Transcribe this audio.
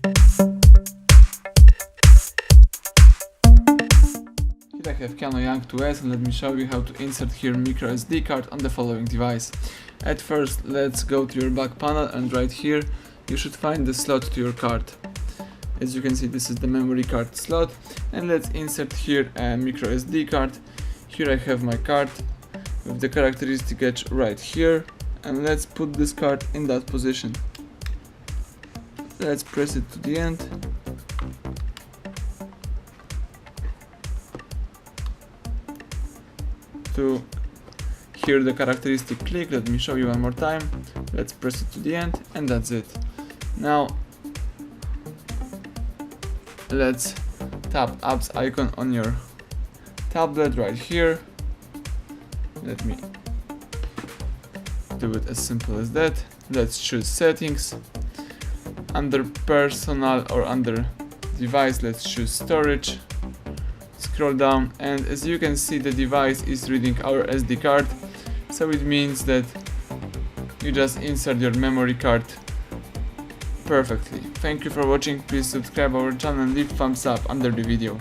Here I have KIANO Young IIs, and let me show you how to insert here micro SD card on the following device. At first, let's go to your back panel, and right here you should find the slot to your card. As you can see, this is the memory card slot, and let's insert here a micro SD card. Here I have my card with the characteristic edge right here, and let's put this card in that position. Let's press it to the end. To hear the characteristic click, let me show you one more time. Let's press it to the end, and that's it. Now let's tap apps icon on your tablet right here. Let me do it as simple as that. Let's choose settings. Under personal or under device, let's choose storage. Scroll down, and as you can see, the device is reading our SD card, so it means that you just insert your memory card perfectly. Thank you for watching. Please subscribe our channel and leave thumbs up under the video.